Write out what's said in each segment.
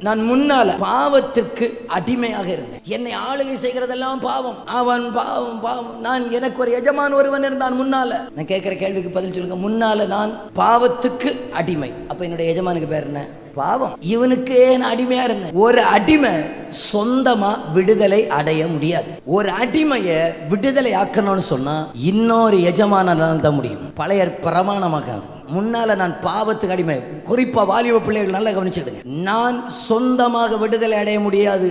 நான் முன்னால பாவத்துக்கு அடிமையாக இருந்தேன். என்னை ஆளுகை செய்கிறதெல்லாம் பாவம். அவன் பாவம் பாவம். நான் எனக்கு ஒரு எஜமான் ஒருவன் இருந்தான் முன்னால. நான் கேட்கிற கேள்விக்கு பதில் சொல்லுங்க. முன்னால நான் பாவத்துக்கு அடிமை. அப்ப என்னுடைய எஜமானுக்கு பேர் என்ன? பாவம். இவனுக்கு நான் அடிமையா இருந்தேன். ஒரு அடிமை சொந்தமா விடுதலை அடைய முடியாது. ஒரு அடிமைய விடுதலை ஆக்கணும்னு சொன்னா இன்னொரு எஜமானால் தான் முடியும். பழைய பிரமாணமாக்காது. முன்னால நான் பாவத்துக்கு அடிமை. குறிப்பா வாலிப பிள்ளைகள் நல்லா கவனிச்சுடுங்க. நான் சொந்தமாக விடுதலை அடைய முடியாது.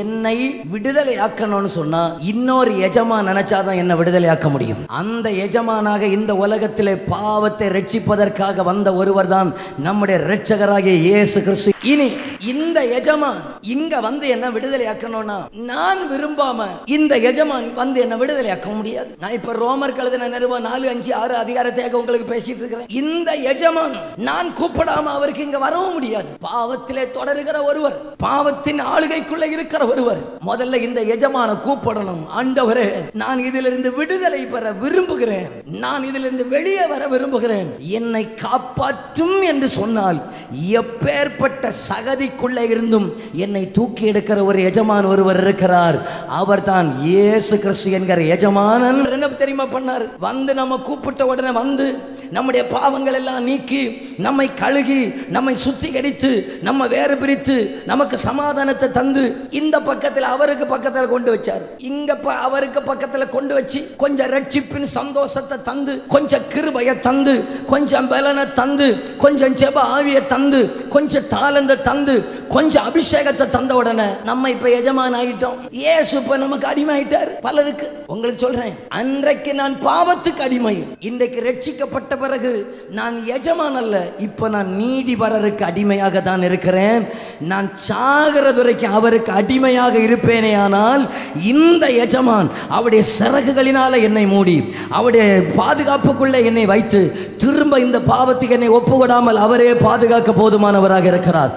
என்னை விடுதலை ஆக்கணும்னு சொன்னா இன்னொரு எஜமான் நினைச்சாதான் என்ன விடுதலை ஆக்க முடியும். அந்த எஜமானாக இந்த உலகத்திலே பாவத்தை ரட்சிப்பதற்காக வந்த ஒருவர் தான் நம்முடைய இரட்சகராகிய இயேசு கிறிஸ்து. இனி இந்த எஜமான் இங்க வந்து என்ன விடுதலை ஆக்கணும்னா நான் விரும்பாம இந்த எஜமான் வந்து என்ன விடுதலை ஆக்க முடியாது. நான் இப்ப ரோமர் எழுதின நிருபம் 4, 5, 6 அதிகாரத்தையாக உங்களுக்கு பேசிட்டு இருக்கிறேன். இந்த எஜமான் நான் கூப்பிடாம அவருக்கு இங்க வரவும் முடியாது. பாவத்திலே தொடருகிற ஒருவர், பாவத்தின் ஆளுகைக்குள்ள இருக்கிற ஒருவர் முதல்ல இந்த எஜமான கூப்பிடணும். ஆண்டவரே, நான் இதிலிருந்து விடுதலை பெற விரும்புகிறேன். நான் இதிலிருந்து வெளியே வர விரும்புகிறேன். என்னை காப்பாற்றும் என்று சொன்னால் எப்பேற்பட்ட சகதிக்குள்ளே இருந்தும் என்னை தூக்கி எடுக்கிற ஒரு எஜமான் ஒருவர் இருக்கிறார். அவர் தான் இயேசு கிறிஸ்து என்கிற எஜமானன். என்ன தெரியுமா பண்ணார்? வந்து நம்ம கூப்பிட்ட உடனே வந்து நம்முடைய பாவங்கள் எல்லாம் நீக்கி நம்மை கழுகி நம்மை சுத்திகரித்து நம்ம வேறு பிரித்து நமக்கு சமாதானத்தை தந்து இந்த பக்கத்தில் அவருக்கு பக்கத்தில் கொண்டு வச்சார். இங்க அவருக்கு பக்கத்தில் கொண்டு வச்சு கொஞ்சம் ரட்சிப்பின் சந்தோஷத்தை தந்து, கொஞ்சம் கிருபையை தந்து, கொஞ்சம் பலனை தந்து, கொஞ்சம் ஜெப ஆவியை தந்து, கொஞ்சம் தாளந்த தந்து, கொஞ்சம் அபிஷேகத்தை தந்த உடனே நம்ம இப்ப எஜமான் ஆயிட்டோம். இயேசு இப்ப நமக்கு அடிமை ஆயிட்டார். பலருக்கு உங்களுக்கு சொல்றேன், அன்றைக்கு நான் பாவத்துக்கு அடிமை, இன்றைக்கு ரட்சிக்கப்பட்ட பிறகு நான் எஜமான் அல்ல, இப்ப நான் நீதிபரருக்கு அடிமையாக தான் இருக்கிறேன். நான் சாகிறது வரைக்கும் அவருக்கு அடிமையாக இருப்பேனே. ஆனால் இந்த எஜமான் அவருடைய சிறகுகளினால என்னை மூடி அவருடைய பாதுகாப்புக்குள்ளே என்னை வைத்து திரும்ப இந்த பாவத்துக்கு என்னை ஒப்புக்கொடாமல் அவரே பாதுகாக்க போதுமானவராக இருக்கிறார்.